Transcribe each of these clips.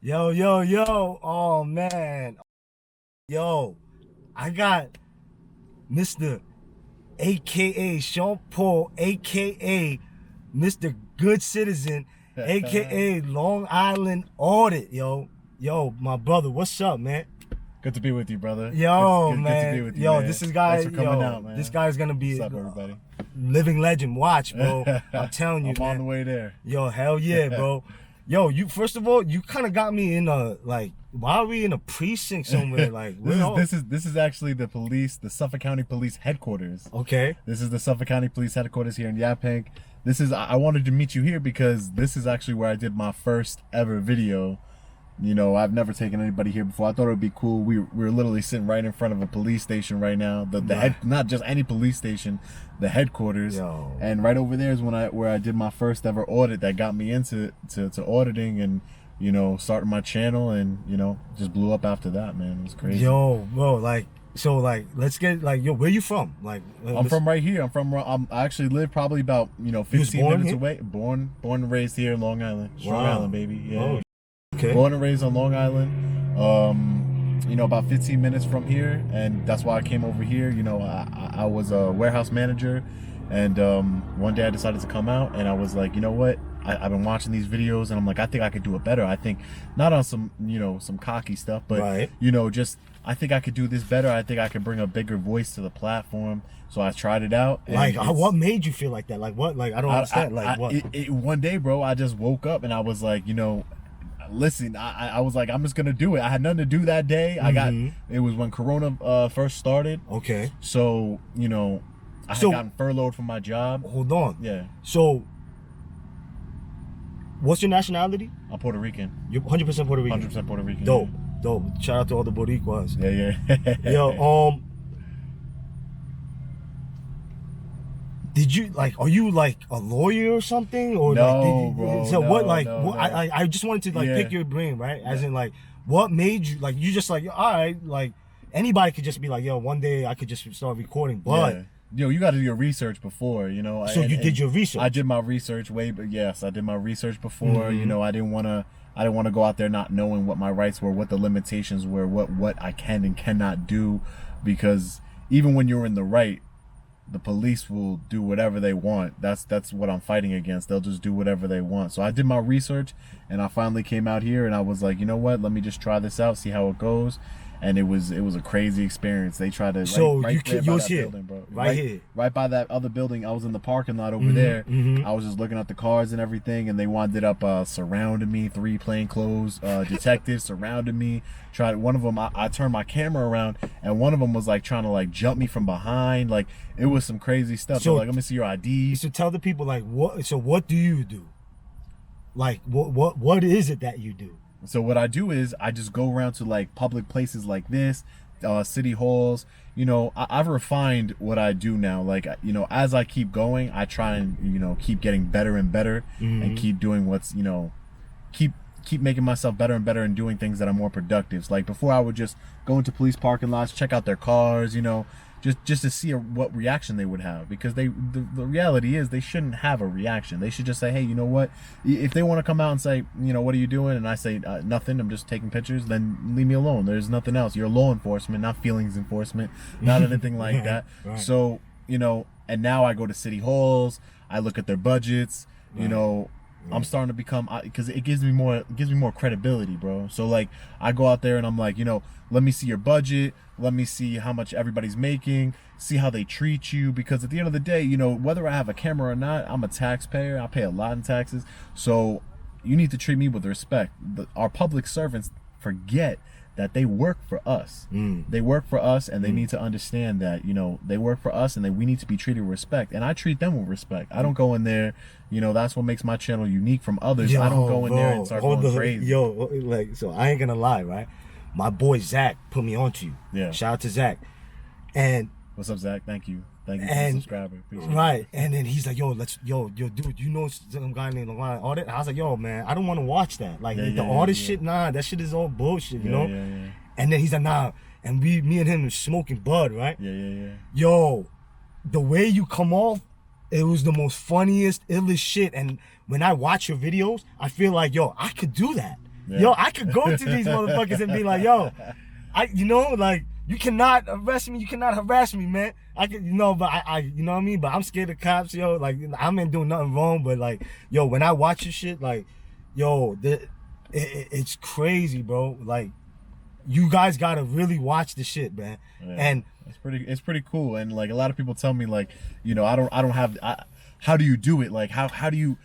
Yo. Oh, man. Yo, I got Mr. AKA Sean Paul, AKA Mr. Good Citizen, AKA Long Island Audit. Yo, my brother, what's up, man? Good to be with you, brother. Yo, man. Good to be with you, yo, man. This is guy. Thanks for coming out, man. This guy's gonna be What's up, everybody? Living legend. Watch, bro. I'm telling you, I'm man. on the way there. Yo, hell yeah, bro. Yo, you first of all, you kind of got me in a why are we in a precinct somewhere? Like, this is actually the Suffolk County Police headquarters. Okay. This is the Suffolk County Police headquarters here in Yaphank. I wanted to meet you here because this is actually where I did my first ever video. You know, I've never taken anybody here before. I thought it would be cool. We're literally sitting right in front of a police station right now. Not just any police station, the headquarters. Yo. And right over there is where I did my first ever audit that got me into auditing and, you know, starting my channel, and, you know, just blew up after that, man. It was crazy. Yo, bro, let's get where you from? I'm from right here. I actually live probably about 15 minutes away. Born and raised here in Long Island. Strong Island, baby. Yeah. Oh, okay. Born and raised on Long Island. About 15 minutes from here, and that's why I came over here. You know, I was a warehouse manager, and one day I decided to come out, and I was like, you know what? I've been watching these videos, and I'm like, I think I could do it better. I think not on some cocky stuff, but right. Just I think I could do this better. I think I could bring a bigger voice to the platform. So I tried it out. What made you feel like that? Like what? Like I don't understand. What? One day, bro, I just woke up and I was like, listen, I was like, I'm just gonna do it. I had nothing to do that day. It was when Corona first started. Okay. So I had gotten furloughed from my job. Hold on. Yeah. So, what's your nationality? I'm Puerto Rican. You're 100% Puerto Rican. 100% Puerto Rican. Dope. Shout out to all the Boricuas. Yeah. Yo, did you are you a lawyer or something, or no, bro? So no, what? No. I just wanted to pick your brain, right? As in what made you you just all right, anybody could just be yo, one day I could just start recording, but. Yeah. You got to do your research before, So you did your research. I did my research yes, I did my research before. Mm-hmm. I didn't want to go out there not knowing what my rights were, what the limitations were, what I can and cannot do, because even when you're in the right, the police will do whatever they want. That's what I'm fighting against. They'll just do whatever they want. So I did my research, and I finally came out here, and I was like, you know what? Let me just try this out, see how it goes. And it was a crazy experience. They tried to right by that other building. I was in the parking lot over there. Mm-hmm. I was just looking at the cars and everything, and they wound up surrounding me. 3 plainclothes detectives surrounded me. One of them, I turned my camera around, and one of them was trying to jump me from behind. It was some crazy stuff. So let me see your ID. So tell the people what. So what do you do? What is it that you do? So what I do is I just go around to public places like this, city halls. I've refined what I do now. As I keep going, I try and keep getting better and better, mm-hmm. and keep doing what's keep making myself better and better and doing things that are more productive. Before, I would just go into police parking lots, check out their cars, just to see what reaction they would have, because the reality is they shouldn't have a reaction. They should just say, hey, you know what, if they want to come out and say, what are you doing, and I say nothing, I'm just taking pictures, then leave me alone. There's nothing else. You're law enforcement, not feelings enforcement, not anything like that. Right. So and now I go to city halls, I look at their budgets. Right. I'm starting to become, because it gives me more credibility, bro. So I go out there and I'm like, let me see your budget, let me see how much everybody's making, see how they treat you, because at the end of the day, whether I have a camera or not, I'm a taxpayer. I pay a lot in taxes, so you need to treat me with respect. Our public servants forget that they work for us. They work for us, and they need to understand that they work for us, and that we need to be treated with respect. And I treat them with respect. I don't go in there, that's what makes my channel unique from others. I don't go in there and start going crazy. So I ain't gonna lie, right? My boy Zach put me onto you. Yeah. Shout out to Zach. And what's up, Zach? Thank you for the subscriber. Appreciate right. it. And then he's like, yo, dude, you know some guy named Audit? I was like, yo, man, I don't want to watch that. The audit shit, nah, that shit is all bullshit, you know? Yeah. And then he's like, nah. And me and him was smoking bud, right? Yeah. Yo, the way you come off, it was the most funniest, illest shit. And when I watch your videos, I feel like, yo, I could do that. yo, I could go to these motherfuckers and be like, yo, like, you cannot arrest me, you cannot harass me, man. I could, but I you know what I mean? But I'm scared of cops, yo. Like, I ain't doing nothing wrong, but like, yo, when I watch this shit, like, yo, it's crazy, bro. Like, you guys gotta really watch the shit, man. Yeah, and it's pretty cool. And like, a lot of people tell me, like, I don't have. How do you do it? Like, how do you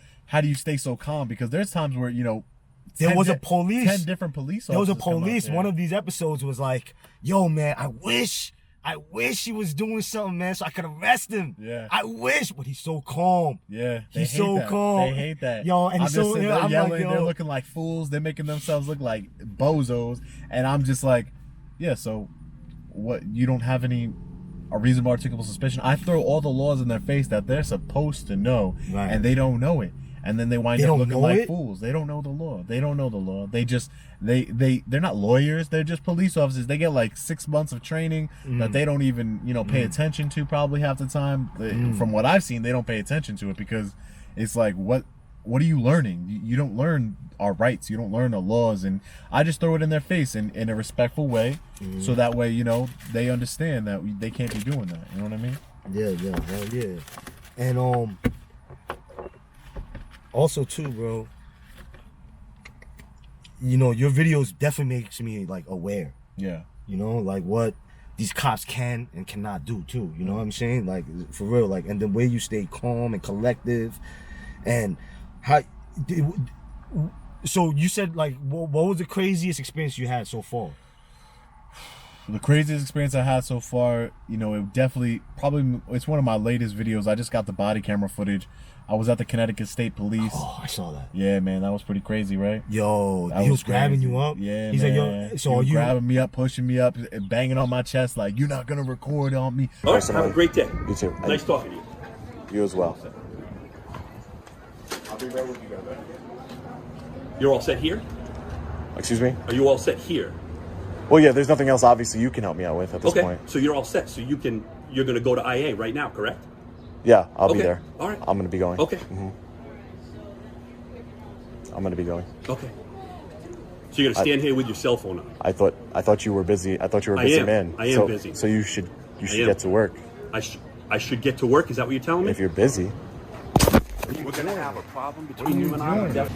stay so calm? Because there's times where there was a police. 10 different police officers. There was a police. One of these episodes was like, yo, man, I wish he was doing something, man, so I could arrest him. Yeah. I wish, but he's so calm. Yeah. He's so calm. They hate that. Yo, and I'm so just I'm yelling. like, yo. They're looking like fools. They're making themselves look like bozos. And I'm just like, yeah, so what? You don't have a reasonable articulable suspicion? I throw all the laws in their face that they're supposed to know, right, and they don't know it. And then they wind up looking like fools. They don't know the law. They don't know the law. They just they're not lawyers. They're just police officers. They get like 6 months of training that they don't even pay attention to probably half the time. From what I've seen, they don't pay attention to it because it's like, what are you learning? You don't learn our rights. You don't learn the laws. And I just throw it in their face in a respectful way, so that way they understand that they can't be doing that. You know what I mean? Yeah. And also too, bro, your videos definitely makes me like aware. Yeah. Like what these cops can and cannot do too. You know what I'm saying? Like, for real. Like, and the way you stay calm and collective, and how. So you said, like, what was the craziest experience you had so far? The craziest experience I had so far, it definitely, it's one of my latest videos. I just got the body camera footage. I was at the Connecticut State Police. Oh, I saw that. Yeah, man, that was pretty crazy, right? Yo, he was grabbing you up? Yeah, he's man. Like, yo, so he are was you grabbing me up, pushing me up, and banging on my chest like, you're not going to record on me. All right, have a great day. You too. Nice talking to you. You as well. I'll be right with you guys. You're all set here? Excuse me? Are you all set here? Well, yeah, there's nothing else obviously you can help me out with at this Okay, point. so you're all set. So you're going to go to IA right now, correct? Yeah, I'll be there. All right. I'm going to be going. Okay. I'm going to be going. Okay. So you're going to stand here with your cell phone on? I thought you were busy. I thought you were a busy man. I am busy. So you should get to work. I should get to work? Is that what you're telling me? If you're busy. We're going to have a problem between you and I.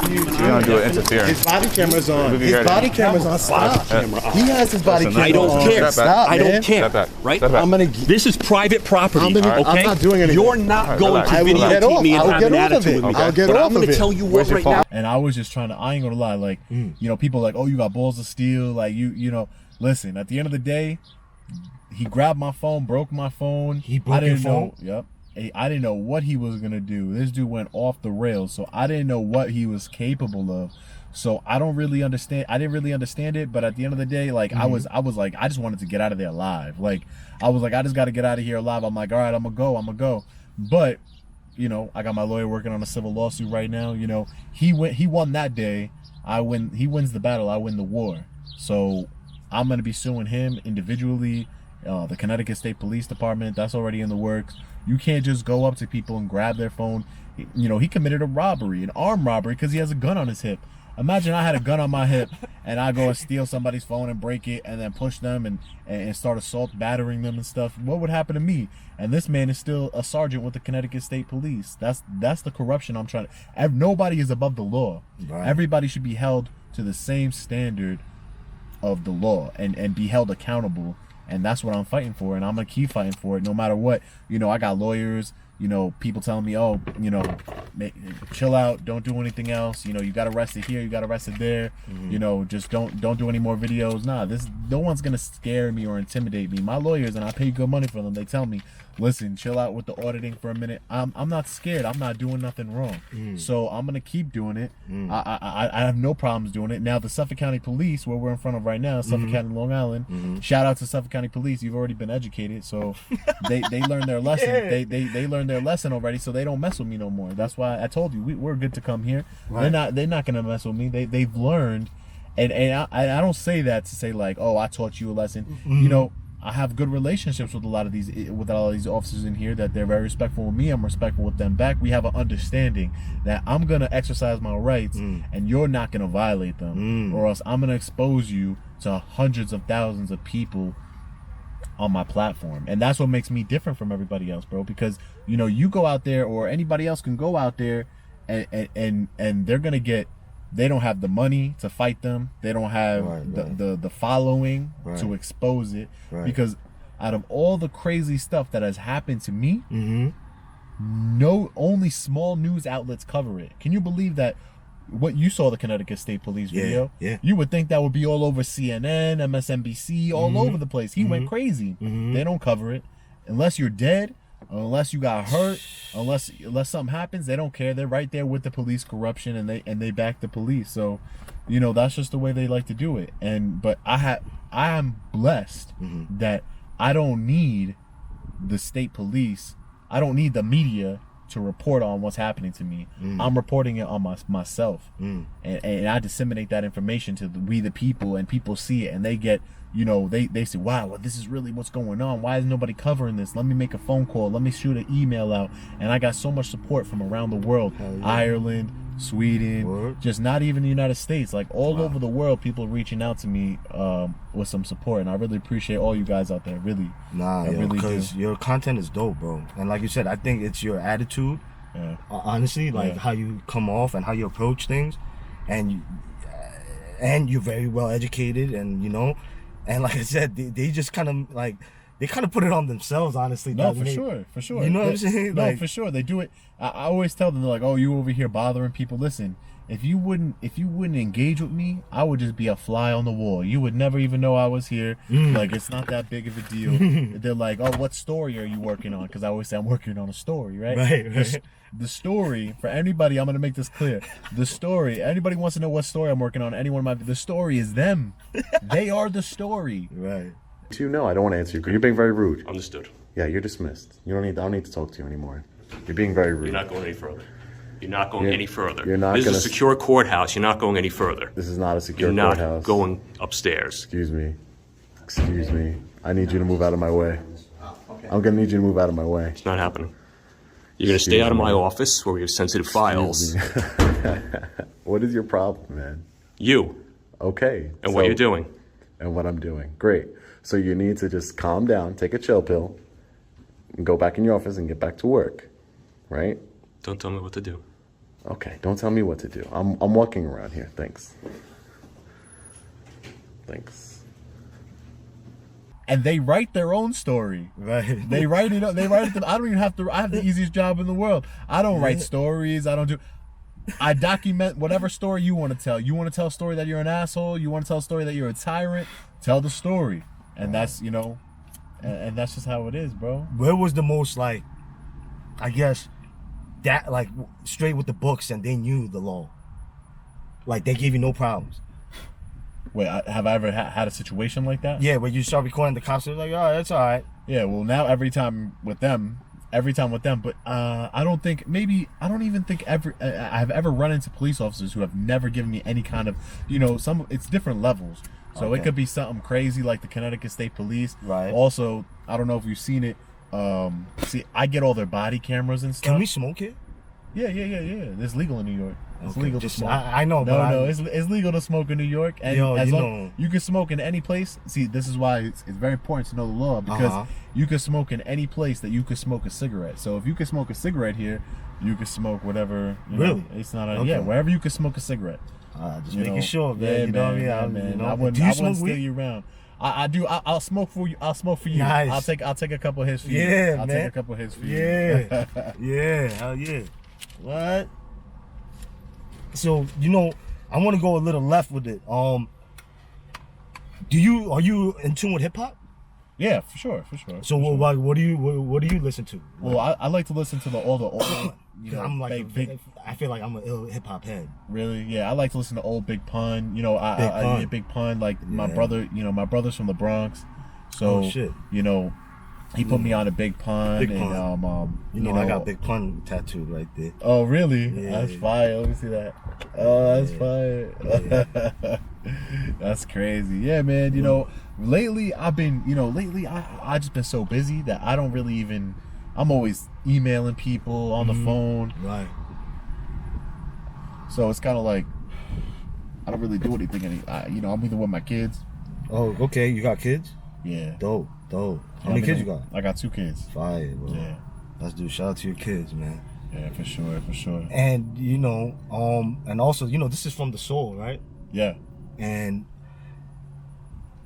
You don't do it interfering. His body camera's on. His body camera's on. Stop. He has his body camera on. I don't care. Stop, I don't care. Step back. Right? Step back. This is private property. I'm not doing anything. You're not going to I will get videotape off. me and I'll have get an off of attitude it. with me. I'll get But off I'm going of to it. tell you Where's what your right phone? now. And I was just trying to, I ain't gonna lie, like, people are like, oh, you got balls of steel. Like, listen, at the end of the day, he grabbed my phone, broke my phone. He broke your phone? Yep. I didn't know what he was gonna do. This dude went off the rails, so I didn't know what he was capable of. So I don't really understand. I didn't really understand it, but at the end of the day, like, I was like, I just wanted to get out of there alive. Like, I was like, I just got to get out of here alive. I'm like, all right, I'm gonna go. But I got my lawyer working on a civil lawsuit right now. He won that day. I win. He wins the battle. I win the war. So I'm gonna be suing him individually. The Connecticut State Police Department, that's already in the works. You can't just go up to people and grab their phone. He committed a robbery, an armed robbery, because he has a gun on his hip. Imagine I had a gun on my hip and I go and steal somebody's phone and break it and then push them and start battering them and stuff. What would happen to me? And this man is still a sergeant with the Connecticut State Police. That's the corruption I'm trying to. Nobody is above the law. Right. Everybody should be held to the same standard of the law and be held accountable. And that's what I'm fighting for, and I'm gonna keep fighting for it no matter what. I got lawyers, people telling me, oh, chill out, don't do anything else. You got arrested here, you got arrested there. Just don't do any more videos. Nah, no one's gonna scare me or intimidate me. My lawyers, and I pay good money for them, they tell me, listen, chill out with the auditing for a minute. I'm not scared. I'm not doing nothing wrong. So I'm gonna keep doing it. I have no problems doing it. Now the Suffolk County Police, where we're in front of right now, Suffolk County, Long Island. Shout out to Suffolk County Police. You've already been educated, so they learned their lesson. Yeah. They learned their lesson already, so they don't mess with me no more. That's why I told you we're good to come here. Right. They're not gonna mess with me. They've learned, and I don't say that to say like, oh, I taught you a lesson. I have good relationships with all of these officers in here, that they're very respectful with me. I'm respectful with them back. We have an understanding that I'm gonna exercise my rights, and you're not gonna violate them, or else I'm gonna expose you to hundreds of thousands of people on my platform. And that's what makes me different from everybody else, bro, because you go out there, or anybody else can go out there, and they're gonna get, they don't have the money to fight them, they don't have the following to expose it, because out of all the crazy stuff that has happened to me, only small news outlets cover it. Can you believe that? What you saw, the Connecticut State Police video, you would think that would be all over CNN, MSNBC, all over the place. He went crazy. They don't cover it unless you're dead, unless you got hurt, unless something happens. They don't care. They're right there with the police corruption, and they back the police. So, that's just the way they like to do it. But I am blessed that I don't need the state police. I don't need the media to report on what's happening to me. I'm reporting it on myself, and I disseminate that information to we the people, and people see it, and they get, they say, wow, well, this is really what's going on. Why is nobody covering this? Let me make a phone call. Let me shoot an email out. And I got so much support from around the world. Ireland, Sweden, just not even the United States, like all over the world, people reaching out to me with some support, and I really appreciate all you guys out there. Really, because your content is dope, bro. And like you said, I think it's your attitude, honestly, like how you come off and how you approach things, and you're very well educated, and and like I said, they just kind of like, they kind of put it on themselves, honestly. No, for sure. You know what I'm saying? No, for sure. They do it. I always tell them, they're like, oh, you over here bothering people. Listen, if you wouldn't engage with me, I would just be a fly on the wall. You would never even know I was here. Like, it's not that big of a deal. They're like, oh, what story are you working on? Because I always say I'm working on a story, right? Right. The story, for anybody, I'm going to make this clear. The story, anybody wants to know what story I'm working on, the story is them. They are the story. Right. I don't want to answer you because you're being very rude. Understood. Yeah, you're dismissed. I don't need to talk to you anymore. You're being very rude. You're not going any further. You're not going any further. You're not. This is a secure courthouse. You're not going any further. This is not a secure You're courthouse. You're not going upstairs. Excuse me. I need you to move out of my way. I'm gonna need you to move out of my way. It's not happening. You're gonna stay out of my office where we have sensitive files. What is your problem, man? You. Okay. And what you're doing. And what I'm doing. Great. So you need to just calm down, take a chill pill, and go back in your office and get back to work, right? Don't tell me what to do. Okay, don't tell me what to do. I'm walking around here. Thanks. And they write their own story. Right. They write it. I don't even have to. I have the easiest job in the world. I don't write stories. I document whatever story you want to tell. You want to tell a story that you're an asshole. You want to tell a story that you're a tyrant. Tell the story. And that's, and that's just how it is, bro. Where was the most, like, I guess, that, like, straight with the books and they knew the law? Like, they gave you no problems. Wait, have I ever had a situation like that? Yeah, where you start recording, the cops are like, oh, that's all right. Yeah, well, now every time with them, but I don't even think I've ever run into police officers who have never given me any kind of, it's different levels. So It could be something crazy like the Connecticut State Police. Right. Also, I don't know if you've seen it. See, I get all their body cameras and stuff. Can we smoke it? Yeah. It's legal in New York. It's legal to smoke. I know, but it's legal to smoke in New York, and you can smoke in any place. See, this is why it's very important to know the law, because you can smoke in any place that you could smoke a cigarette. So if you can smoke a cigarette here, you can smoke whatever. Really? It's not wherever you can smoke a cigarette. Just making sure, man. Yeah, you know man. what I mean? I wouldn't steal you around. I do. I'll smoke for you. I'll smoke for you. Nice. I'll take a couple of hits for you. Yeah, I'll man. take a couple of hits for you. Yeah. Yeah. Hell yeah. What? So I want to go a little left with it. Are you in tune with hip hop? Yeah, for sure. So what do you listen to? Well, I like to listen to all the old. I'm like big, I feel like I'm an ill hip hop head. Really? Yeah, I like to listen to old Big Pun. Big Pun. Like my brother. My brother's from the Bronx, so oh, shit. He put me on a big pun. Big and, pun. You know, I got big pun tattooed right there. Oh, really? Yeah. That's fire. Let me see that. Oh, that's fire. That's crazy. Yeah, man. You know, lately I just been so busy that I don't really even. I'm always emailing people on the phone. Right. So it's kind of like I don't really do anything. I'm either with my kids. Oh, okay. You got kids? Yeah. Dope. How many kids you got? I got 2 kids. Fire, bro. Yeah. Let's do shout out to your kids, man. Yeah, for sure. And you know, and also, you know, this is from the soul, right? Yeah. And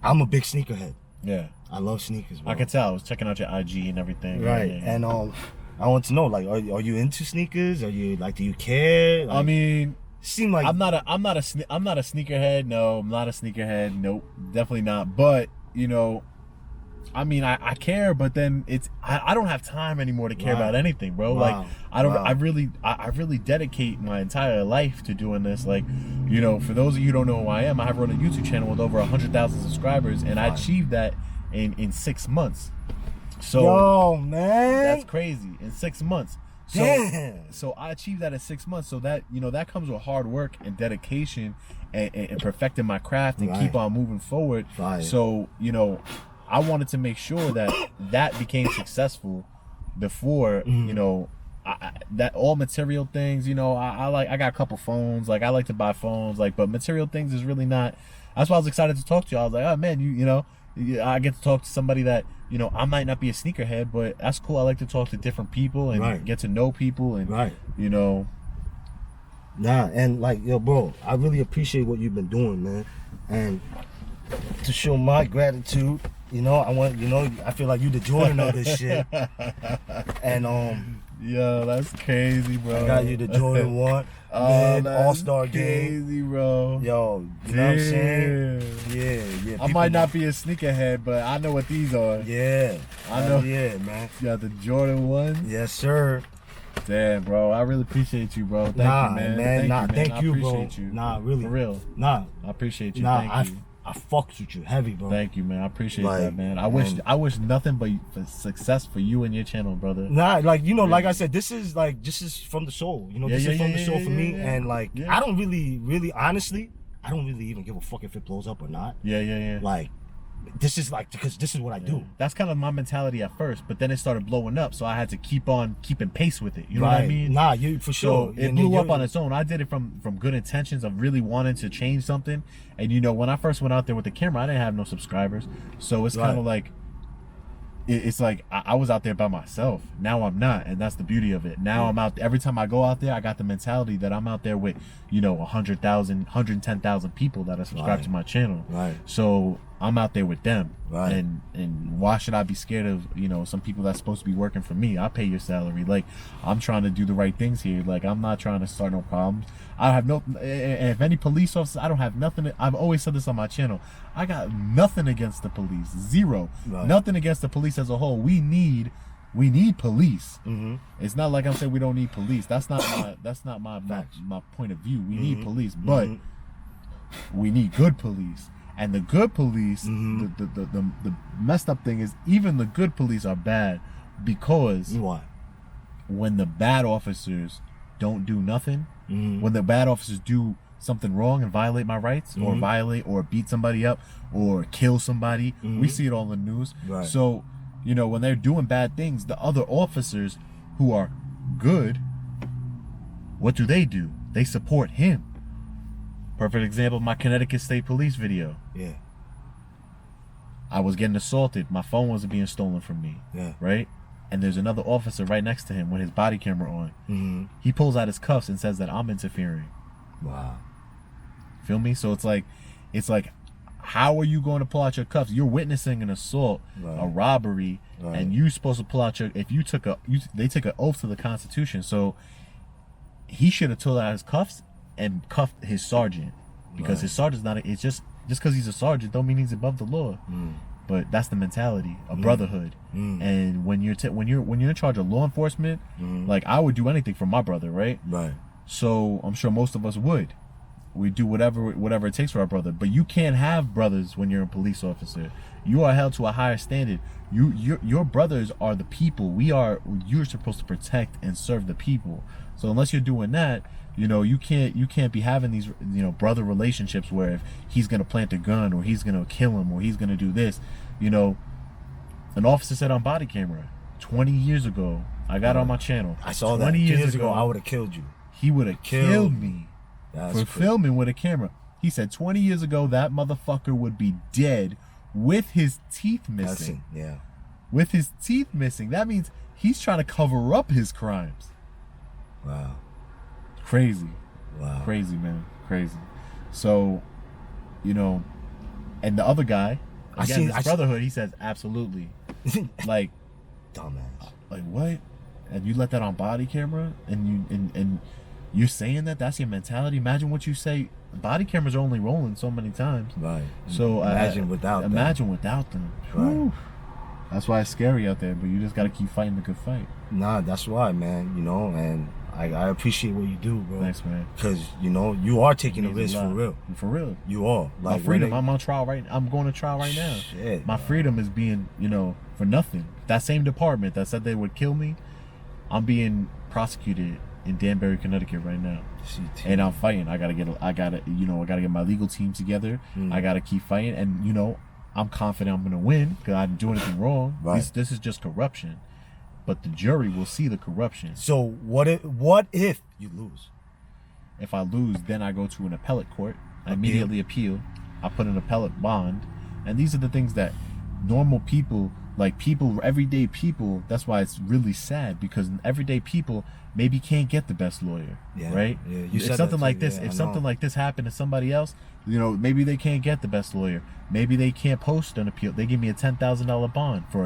I'm a big sneakerhead. Yeah. I love sneakers, bro. I can tell. I was checking out your IG and everything. Right. Yeah. And I want to know, like, are you into sneakers? Are you like, do you care? Like, I mean, seem like I'm not a sneakerhead. No, I'm not a sneakerhead. Nope, definitely not. But you know, I mean, I care, but then I don't have time anymore to care about anything, bro. Wow. Like I really dedicate my entire life to doing this. Like, you know, for those of you who don't know who I am, I have run a YouTube channel with over 100,000 subscribers, and I achieved that in 6 months. So Yo, man, that's crazy. In 6 months. Damn. So I achieved that in 6 months. So that, you know, that comes with hard work and dedication and perfecting my craft and keep on moving forward. Right. So, you know, I wanted to make sure that became successful before, you know, that all material things, you know, I got a couple phones, like I like to buy phones, like, but material things is really not. That's why I was excited to talk to you. I was like, oh man, you know, I get to talk to somebody that, you know, I might not be a sneakerhead, but that's cool. I like to talk to different people and get to know people and, you know. Nah, and like, yo, bro, I really appreciate what you've been doing, man. And to show my gratitude, you know, I feel like you the Jordan of this shit. And yo, that's crazy, bro. I got you the Jordan 1 All-Star game. Crazy, bro. Yo, you know what I'm saying? Yeah. I might not be a sneakerhead, but I know what these are. Yeah. I know. Yeah, man. You got the Jordan 1? Yes, sir. Damn, bro. I really appreciate you, bro. Thank you, man. Thank you, bro. appreciate you. Nah, really. For real. Nah. I appreciate you. Nah, Thank you. I fucks with you heavy, bro. Thank you, man. I appreciate Like, that, man. I wish nothing but success for you and your channel, brother. Nah, like, you know, like I said, this is from the soul. You know, this is from the soul for me. And like, I don't really, honestly, I don't really even give a fuck if it blows up or not. Yeah. Like, this is like, because this is what I do. That's kind of my mentality at first, but then it started blowing up, so I had to keep on keeping pace with it. You know what I mean? Nah, you for sure. So it blew up on its own. I did it from good intentions of really wanting to change something. And you know, when I first went out there with the camera, I didn't have no subscribers. So it's kind of like, it's like I was out there by myself. Now I'm not, and that's the beauty of it. Now I'm out. Every time I go out there, I got the mentality that I'm out there with, you know, 100,000, 110,000 people that are subscribed to my channel. Right. So I'm out there with them. Right. And why should I be scared of, you know, some people that's supposed to be working for me? I pay your salary. Like, I'm trying to do the right things here. Like, I'm not trying to start no problems. I have no, and if any police officers, I don't have nothing. I've always said this on my channel. I got nothing against the police. Zero. Right. Nothing against the police as a whole. We need police. Mm-hmm. It's not like I'm saying we don't need police. That's not my point of view. We need police, but we need good police. And the good police, the messed up thing is, even the good police are bad because when the bad officers don't do nothing, when the bad officers do something wrong and violate my rights, or violate or beat somebody up or kill somebody, we see it all in the news. Right. So, you know, when they're doing bad things, the other officers who are good, what do? They support him. Perfect example of my Connecticut State Police video. Yeah. I was getting assaulted. My phone wasn't being stolen from me. Yeah. Right? And there's another officer right next to him with his body camera on. Mm-hmm. He pulls out his cuffs and says that I'm interfering. Wow. Feel me? So it's like, how are you going to pull out your cuffs? You're witnessing an assault, a robbery, and you're supposed to pull out your, if you took they took an oath to the Constitution. So he should have pulled out his cuffs and cuffed his sergeant, because his sergeant's not, it's just because he's a sergeant don't mean he's above the law. But that's the mentality of brotherhood. And when you're in charge of law enforcement, like, I would do anything for my brother, right? Right. So I'm sure most of us would. we do whatever it takes for our brother. But you can't have brothers when you're a police officer. You are held to a higher standard. Your brothers are the people. You're supposed to protect and serve the people. So unless you're doing that, you know, you can't be having these, you know, brother relationships where if he's gonna plant a gun or he's gonna kill him or he's gonna do this. You know, an officer said on body camera 20 years ago, I got it on my channel. I saw 20 that. years ago, I would have killed you. He would have killed me for filming with a camera. He said 20 years ago that motherfucker would be dead with his teeth missing. Yeah. With his teeth missing. That means he's trying to cover up his crimes. Wow. Crazy. Wow. Crazy, man. Crazy. So, you know, and the other guy, again, this Brotherhood, he says absolutely. Like, dumbass. Like what? And you let that on body camera, and you're saying that's your mentality. Imagine what you say. Body cameras are only rolling so many times. Right. So imagine without them. Right. Whew. That's why it's scary out there. But you just got to keep fighting the good fight. Nah, that's why, man. You know, and I appreciate what you do, bro. Thanks, man. Because you know you are taking a risk for real. For real. You are. Like my freedom. I'm on trial right. I'm going to trial right now. Shit, my freedom is being, you know, for nothing. That same department that said they would kill me, I'm being prosecuted in Danbury, Connecticut right now. And I'm fighting. I gotta get my legal team together. I gotta keep fighting, and you know, I'm confident I'm gonna win because I didn't do anything wrong. Right. This is just corruption, but the jury will see the corruption. So what if you lose? If I lose, then I go to an appellate court. I immediately appeal. I put an appellate bond, and these are the things that normal people, like everyday people, that's why it's really sad, because everyday people maybe can't get the best lawyer, right? Yeah, if something like this, like this happened to somebody else, you know, maybe they can't get the best lawyer. Maybe they can't post an appeal. They give me a $10,000 bond for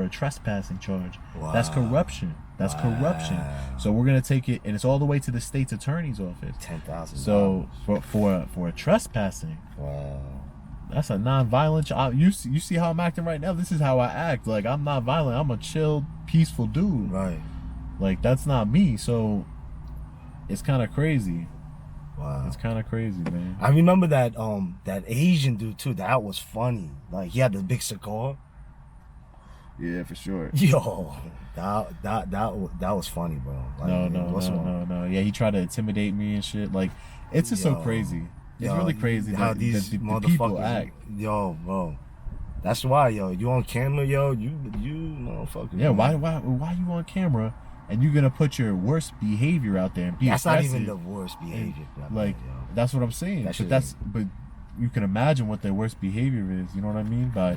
a trespassing charge. Wow. That's corruption. That's corruption. So we're gonna take it, and it's all the way to the state's attorney's office. $10,000. So for a trespassing. Wow. That's a non-violent. You see how I'm acting right now. This is how I act. Like, I'm not violent. I'm a chill, peaceful dude. Right. Like, that's not me. So it's kind of crazy. Wow. It's kind of crazy, man. I remember that Asian dude too. That was funny. Like, he had the big cigar. Yeah, for sure. Yo, that was funny, bro. Like, no. Yeah, he tried to intimidate me and shit. Like, it's just so crazy. It's really crazy how these motherfuckers people act. Yo, bro. That's why, yo. You on camera, yo. You motherfucker. Yeah, why you on camera and you're gonna put your worst behavior out there and be That's aggressive? not even the worst behavior. Like, that's what I'm saying. But you can imagine what their worst behavior is. You know what I mean? By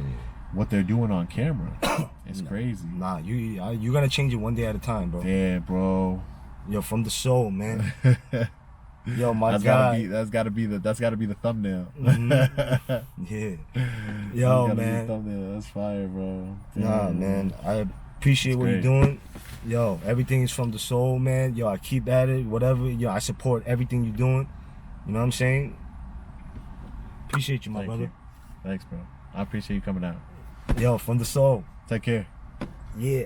what they're doing on camera. It's crazy. Nah, you're gonna change it one day at a time, bro. Yeah, bro. Yo, from the soul, man. Yo, my God. That's gotta be the thumbnail. Mm-hmm. Yeah. Yo, man. Thumbnail. That's fire, bro. Damn. Nah, man. I appreciate what you're doing. Yo, everything's from the soul, man. Yo, I keep at it. Whatever. Yo, I support everything you're doing. You know what I'm saying? Appreciate you, my brother. Thanks, bro. I appreciate you coming out. Yo, from the soul. Take care. Yeah.